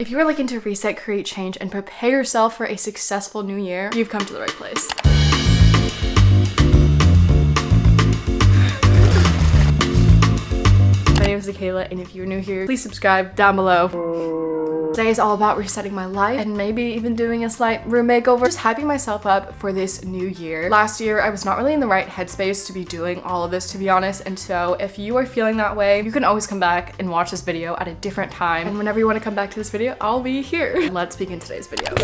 If you are looking to reset, create change, and prepare yourself for a successful new year, you've come to the right place. My name is Kayla, and if you're new here, please subscribe down below. Today is all about resetting my life and maybe even doing a slight room makeover. Just hyping myself up for this new year. Last year, I was not really in the right headspace to be doing all of this, to be honest. And so if you are feeling that way, you can always come back and watch this video at a different time. And whenever you want to come back to this video, I'll be here. Let's begin today's video.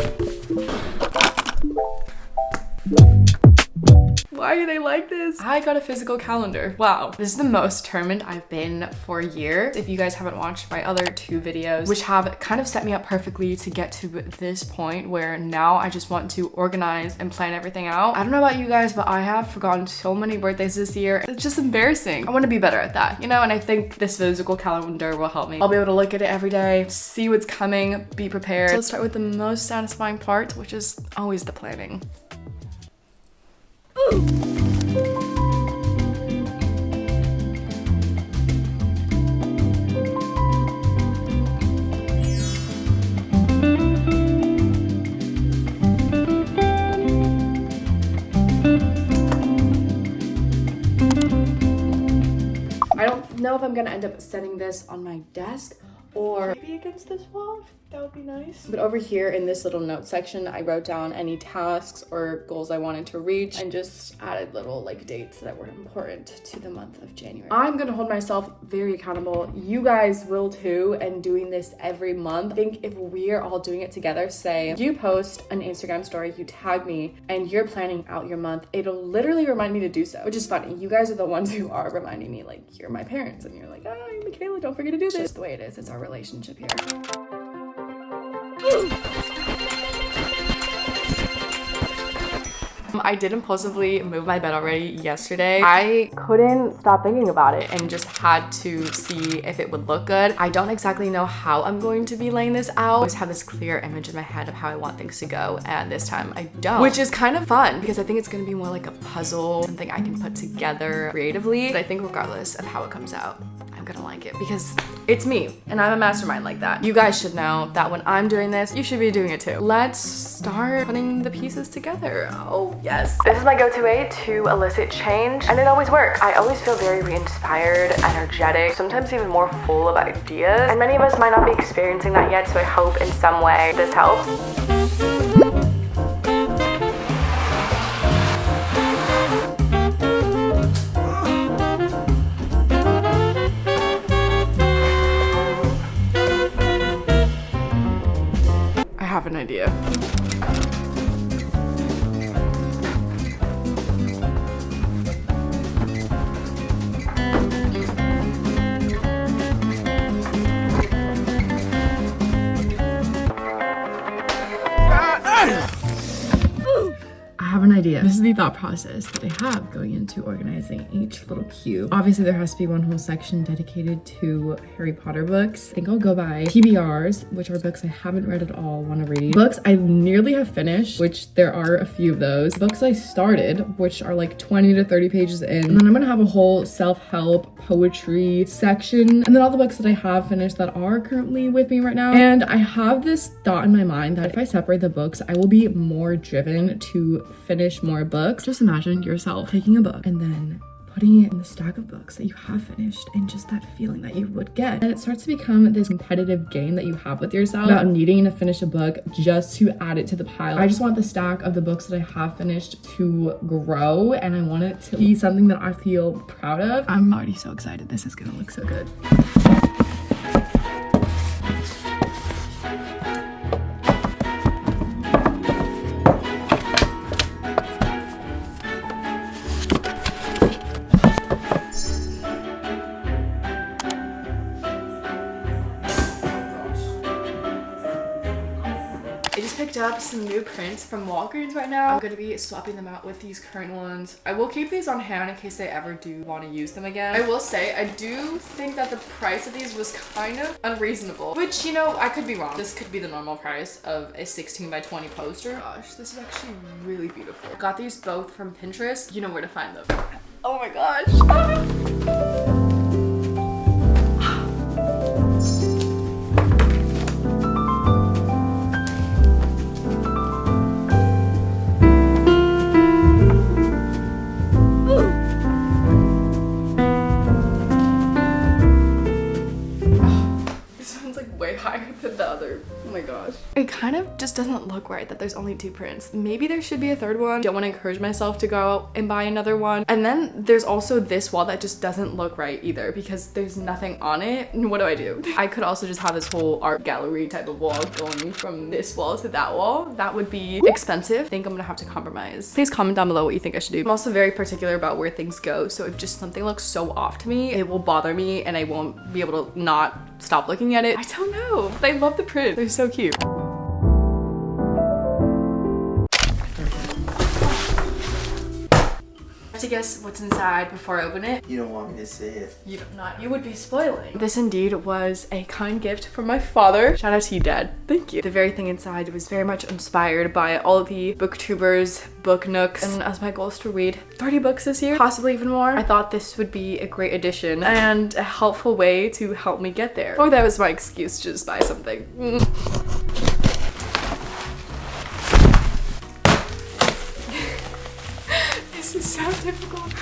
Why are they like this? I got a physical calendar. Wow. This is the most determined I've been for a year. If you guys haven't watched my other 2 videos, which have kind of set me up perfectly to get to this point where now I just want to organize and plan everything out. I don't know about you guys, but I have forgotten so many birthdays this year. It's just embarrassing. I want to be better at that, you know? And I think this physical calendar will help me. I'll be able to look at it every day, see what's coming, be prepared. So let's start with the most satisfying part, which is always the planning. I don't know if I'm gonna end up setting this on my desk or maybe against this wall. That would be nice. But over here in this little note section, I wrote down any tasks or goals I wanted to reach and just added little like dates that were important to the month of January. I'm gonna hold myself very accountable. You guys will too, and doing this every month. I think if we're all doing it together, say you post an Instagram story, you tag me, and you're planning out your month, it'll literally remind me to do so, which is funny. You guys are the ones who are reminding me, like you're my parents and you're like, oh, Michaela, don't forget to do this. It's just the way it is. It's our relationship here. I did impulsively move my bed already yesterday. I couldn't stop thinking about it and just had to see if it would look good. I don't exactly know how I'm going to be laying this out. I always have this clear image in my head of how I want things to go, and this time I don't, which is kind of fun because I think it's gonna be more like a puzzle, something I can put together creatively. But I think regardless of how it comes out, I'm gonna like it because it's me and I'm a mastermind like that. You guys should know that when I'm doing this, you should be doing it too. Let's start putting the pieces together. Oh yes. This is my go-to way to elicit change, and it always works. I always feel very re-inspired, energetic, sometimes even more full of ideas. And many of us might not be experiencing that yet, so I hope in some way this helps. An idea. I have an idea. This is the thought process that I have going into organizing each little cube. Obviously, there has to be one whole section dedicated to Harry Potter books. I think I'll go by TBRs, which are books I haven't read at all, want to read. Books I nearly have finished, which there are a few of those. Books I started, which are like 20 to 30 pages in. And then I'm gonna have a whole self-help poetry section. And then all the books that I have finished that are currently with me right now. And I have this thought in my mind that if I separate the books, I will be more driven to finish more books. Just imagine yourself taking a book and then putting it in the stack of books that you have finished, and just that feeling that you would get. And it starts to become this competitive game that you have with yourself about needing to finish a book just to add it to the pile. I just want the stack of the books that I have finished to grow, and I want it to be something that I feel proud of. I'm already so excited. This is gonna look so good. Picked up some new prints from Walgreens right now. I'm gonna be swapping them out with these current ones. I will keep these on hand in case I ever do want to use them again. I will say I do think that the price of these was kind of unreasonable, which, you know, I could be wrong. This could be the normal price of a 16 by 20 poster. Gosh, this is actually really beautiful. Got these both from Pinterest. You know where to find them. Oh my gosh. the other. Oh my gosh. It kind of just doesn't look right that there's only 2 prints. Maybe there should be a 3rd one. Don't want to encourage myself to go out and buy another one. And then there's also this wall that just doesn't look right either because there's nothing on it. What do? I could also just have this whole art gallery type of wall going from this wall to that wall. That would be expensive. I think I'm gonna have to compromise. Please comment down below what you think I should do. I'm also very particular about where things go. So if just something looks so off to me, it will bother me and I won't be able to not stop looking at it. I don't know, but I love the print. They're so cute. To guess what's inside before I open it. You don't want me to say it. You would be spoiling. This indeed was a kind gift from my father. Shout out to you, Dad. Thank you. The very thing inside was very much inspired by all of the booktubers, book nooks, and as my goal is to read 30 books this year, possibly even more, I thought this would be a great addition and a helpful way to help me get there. Or that was my excuse to just buy something. This is so difficult.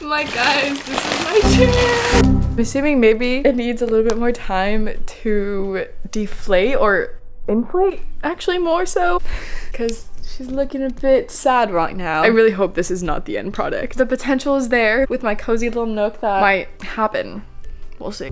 My guys, this is my chair. I'm assuming maybe it needs a little bit more time to deflate or inflate, actually more so, because she's looking a bit sad right now. I really hope this is not the end product. The potential is there with my cozy little nook that might happen. We'll see.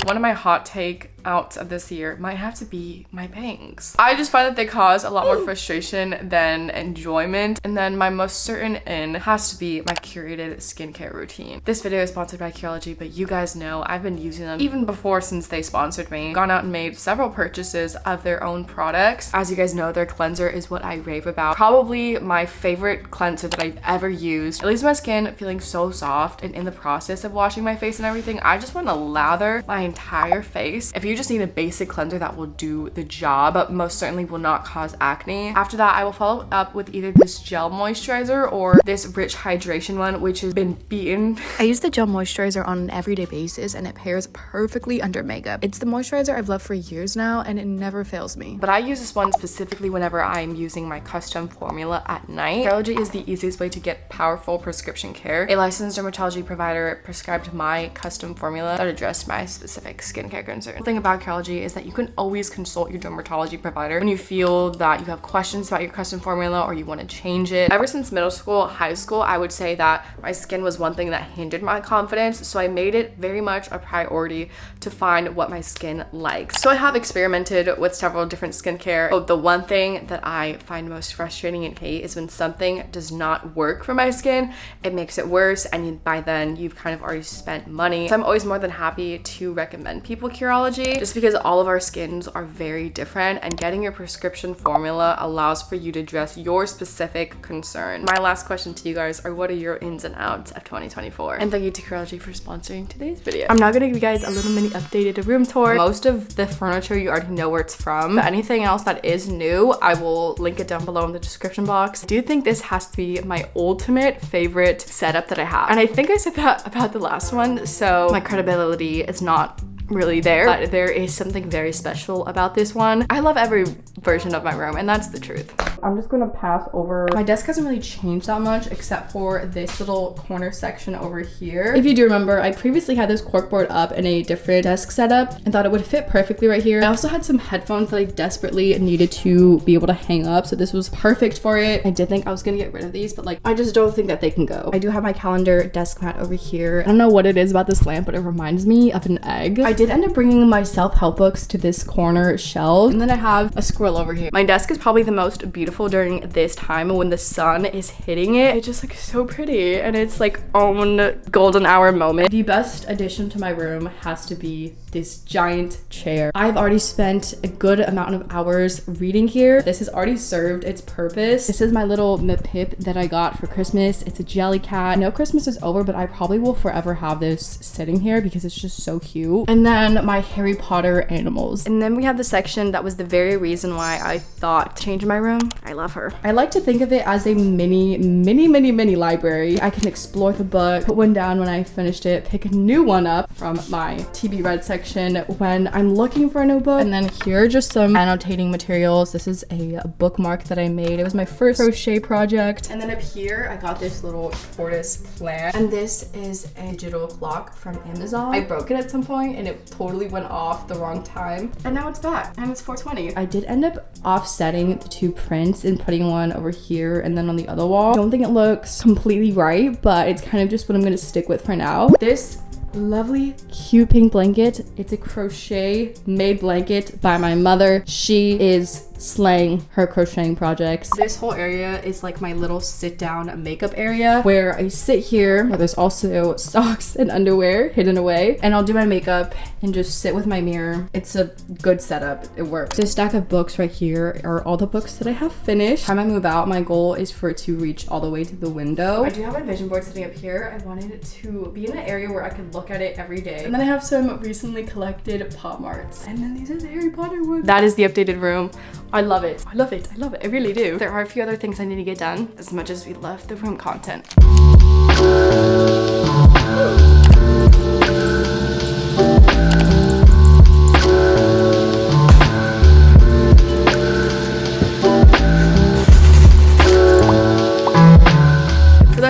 One of my hot take outs of this year might have to be my bangs. I just find that they cause a lot more frustration than enjoyment. And then my most certain in has to be my curated skincare routine. This video is sponsored by Curology, but you guys know I've been using them even before since they sponsored me. Gone out and made several purchases of their own products. As you guys know, their cleanser is what I rave about. Probably my favorite cleanser that I've ever used. It leaves my skin feeling so soft, and in the process of washing my face and everything, I just want to lather my entire face. If you just need a basic cleanser that will do the job, but most certainly will not cause acne. After that, I will follow up with either this gel moisturizer or this rich hydration one, which has been beaten. I use the gel moisturizer on an everyday basis and it pairs perfectly under makeup. It's the moisturizer I've loved for years now and it never fails me. But I use this one specifically whenever I'm using my custom formula at night. Curology is the easiest way to get powerful prescription care. A licensed dermatology provider prescribed my custom formula that addressed my specific skincare concern. The thing about Curology is that you can always consult your dermatology provider when you feel that you have questions about your custom formula or you want to change it. Ever since middle school, high school, I would say that my skin was one thing that hindered my confidence, so I made it very much a priority to find what my skin likes. So I have experimented with several different skincare, but the one thing that I find most frustrating and hate is when something does not work for my skin, it makes it worse, and by then you've kind of already spent money. So I'm always more than happy to recommend people Curology, just because all of our skins are very different and getting your prescription formula allows for you to address your specific concern. My last question to you guys are, what are your ins and outs of 2024? And thank you to Curology for sponsoring today's video. I'm now gonna give you guys a little mini updated room tour. Most of the furniture you already know where it's from, but anything else that is new, I will link it down below in the description box. I do think this has to be my ultimate favorite setup that I have. And I think I said that about the last one, so my credibility is not really there, but there is something very special about this one. I love every version of my room, and that's the truth. I'm just gonna pass over. My desk hasn't really changed that much except for this little corner section over here. If you do remember, I previously had this corkboard up in a different desk setup and thought it would fit perfectly right here. I also had some headphones that I desperately needed to be able to hang up, so this was perfect for it. I did think I was gonna get rid of these, but like, I just don't think that they can go. I do have my calendar desk mat over here. I don't know what it is about this lamp, but it reminds me of an egg. I did end up bringing my self-help books to this corner shelf, and then I have a squirrel over here. My desk is probably the most beautiful during this time when the sun is hitting it. It just looks so pretty, and it's like own golden hour moment. The best addition to my room has to be this giant chair. I've already spent a good amount of hours reading here. This has already served its purpose. This is my little Mipip that I got for Christmas. It's a jelly cat. I know Christmas is over, but I probably will forever have this sitting here because it's just so cute. And then my Harry Potter animals. And then we have the section that was the very reason why I thought changing my room. I love her. I like to think of it as a mini library. I can explore the book, put one down when I finished it, pick a new one up from my TB Read section when I'm looking for a new book. And then here are just some annotating materials. This is a bookmark that I made. It was my first crochet project. And then up here, I got this little tortoise plant. And this is a digital clock from Amazon. I broke it at some point and it totally went off the wrong time. And now it's back and it's 420. I did end up offsetting the two prints and putting one over here and then on the other wall. I don't think it looks completely right, but it's kind of just what I'm gonna stick with for now. This lovely cute pink blanket, it's a crochet made blanket by my mother. She is slaying her crocheting projects. This whole area is like my little sit down makeup area where I sit here. There's also socks and underwear hidden away, and I'll do my makeup and just sit with my mirror. It's a good setup. It works. This stack of books right here are all the books that I have finished. Time I move out, my goal is for it to reach all the way to the window. I do have my vision board sitting up here. I wanted it to be in an area where I could look at it every day. And then I have some recently collected pop marts. And then these are the Harry Potter ones. That is the updated room. I love it. I love it. I love it. I really do. There are a few other things I need to get done as much as we love the room content.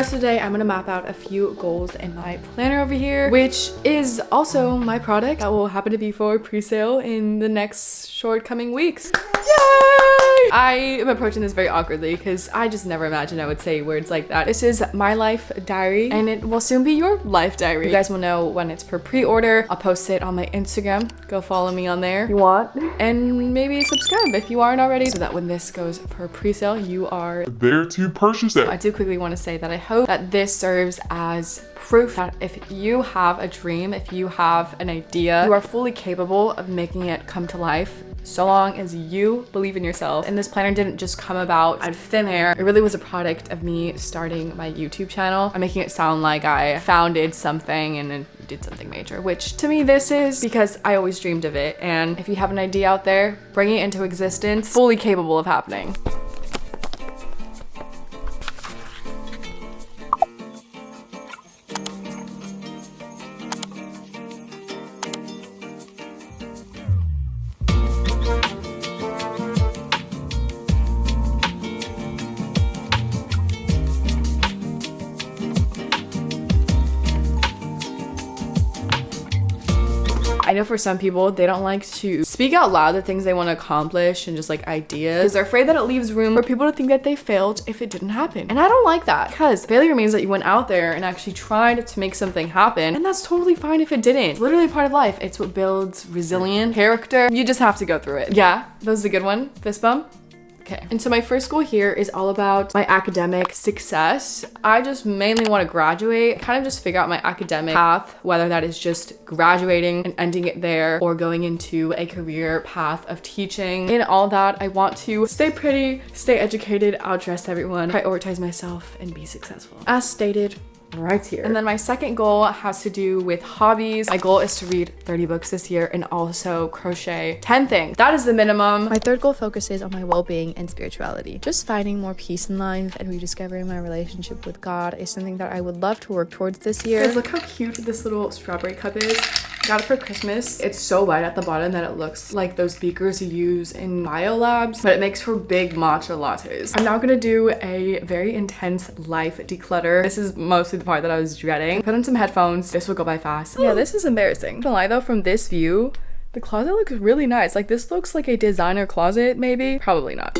Today I'm gonna map out a few goals in my planner over here, which is also my product that will happen to be for pre-sale in the next short coming weeks. Yay! I am approaching this very awkwardly because I just never imagined I would say words like that. This is my life diary and it will soon be your life diary. You guys will know when it's for pre-order. I'll post it on my Instagram. Go follow me on there if you want, and maybe subscribe if you aren't already, so that when this goes for pre-sale you are there to purchase it. I do quickly want to say that I hope that this serves as proof that if you have a dream, if you have an idea, you are fully capable of making it come to life, so long as you believe in yourself. And this planner didn't just come about out of thin air. It really was a product of me starting my YouTube channel. I'm making it sound like I founded something and then did something major, which to me this is, because I always dreamed of it. And if you have an idea out there, bringing it into existence, fully capable of happening. I know for some people, they don't like to speak out loud the things they want to accomplish and just like ideas, because they're afraid that it leaves room for people to think that they failed if it didn't happen. And I don't like that, because failure means that you went out there and actually tried to make something happen, and that's totally fine if it didn't. It's literally part of life. It's what builds resilient character. You just have to go through it. Yeah, that was a good one. Fist bump. Okay, and so my first goal here is all about my academic success. I just mainly want to graduate, kind of just figure out my academic path, whether that is just graduating and ending it there or going into a career path of teaching. In all that, I want to stay pretty, stay educated, outdress everyone, prioritize myself, and be successful. As stated right here. And then my second goal has to do with hobbies. My goal is to read 30 books this year and also crochet 10 things. That is the minimum. My third goal focuses on my well-being and spirituality. Just finding more peace in life and rediscovering my relationship with God is something that I would love to work towards this year. Guys, look how cute this little strawberry cup is. Got it for Christmas. It's so wide at the bottom that it looks like those beakers you use in bio labs, but it makes for big matcha lattes. I'm now gonna do a very intense life declutter. This is mostly the part that I was dreading. Put on some headphones. This will go by fast. Yeah, this is embarrassing. Don't lie though, from this view, the closet looks really nice. Like this looks like a designer closet, maybe? Probably not.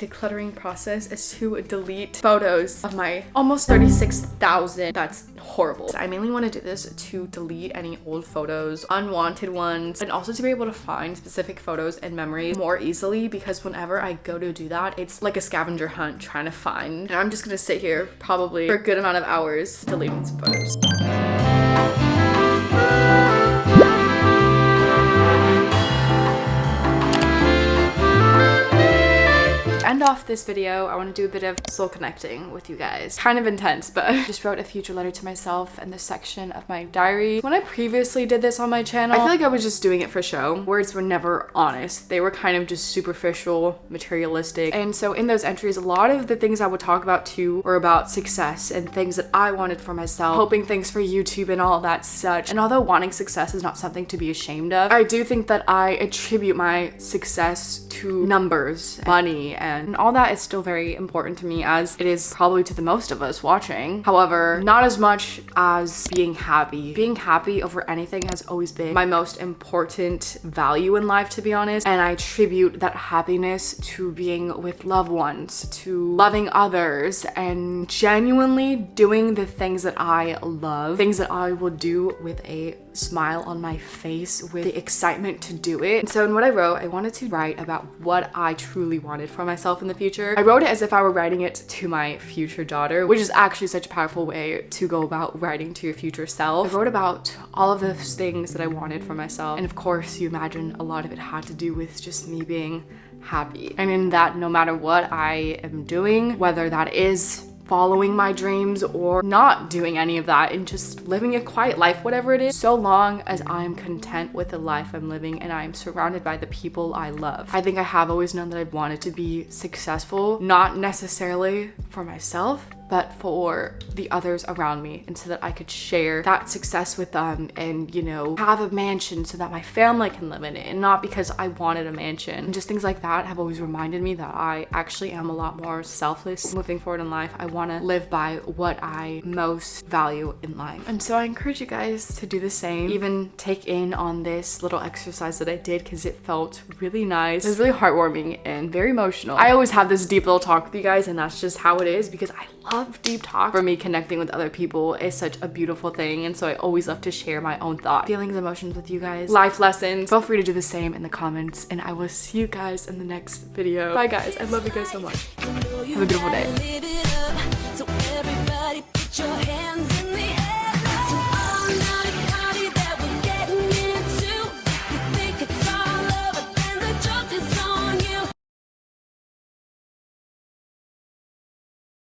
decluttering process is to delete photos of my almost 36,000. That's horrible. I mainly want to do this to delete any old photos, unwanted ones, and also to be able to find specific photos and memories more easily, because whenever I go to do that, it's like a scavenger hunt trying to find. And I'm just gonna sit here probably for a good amount of hours deleting some photos. End off this video, I want to do a bit of soul connecting with you guys. Kind of intense, but I just wrote a future letter to myself in this section of my diary. When I previously did this on my channel, I feel like I was just doing it for show. Words were never honest. They were kind of just superficial, materialistic. And so in those entries, a lot of the things I would talk about too were about success and things that I wanted for myself, hoping things for YouTube and all that such. And although wanting success is not something to be ashamed of, I do think that I attribute my success to numbers, money, and all that is still very important to me, as it is probably to the most of us watching. However, not as much as being happy. Being happy over anything has always been my most important value in life, to be honest. And I attribute that happiness to being with loved ones, to loving others, and genuinely doing the things that I love, things that I will do with a smile on my face, with the excitement to do it. And so in what I wrote, I wanted to write about what I truly wanted for myself in the future. I wrote it as if I were writing it to my future daughter, which is actually such a powerful way to go about writing to your future self. I wrote about all of those things that I wanted for myself, and of course you imagine a lot of it had to do with just me being happy. And in that, no matter what I am doing, whether that is following my dreams or not doing any of that and just living a quiet life, whatever it is, so long as I'm content with the life I'm living and I'm surrounded by the people I love. I think I have always known that I've wanted to be successful, not necessarily for myself, but for the others around me, and so that I could share that success with them and, you know, have a mansion so that my family can live in it, and not because I wanted a mansion. And just things like that have always reminded me that I actually am a lot more selfless moving forward in life. I want to live by what I most value in life. And so I encourage you guys to do the same, even take in on this little exercise that I did, because it felt really nice. It was really heartwarming and very emotional. I always have this deep little talk with you guys, and that's just how it is, because I love deep talk. For me, connecting with other people is such a beautiful thing, and so I always love to share my own thoughts, feelings, emotions with you guys, life lessons. Feel free to do the same in the comments, and I will see you guys in the next video. Bye guys, I love you guys so much. Have a beautiful day.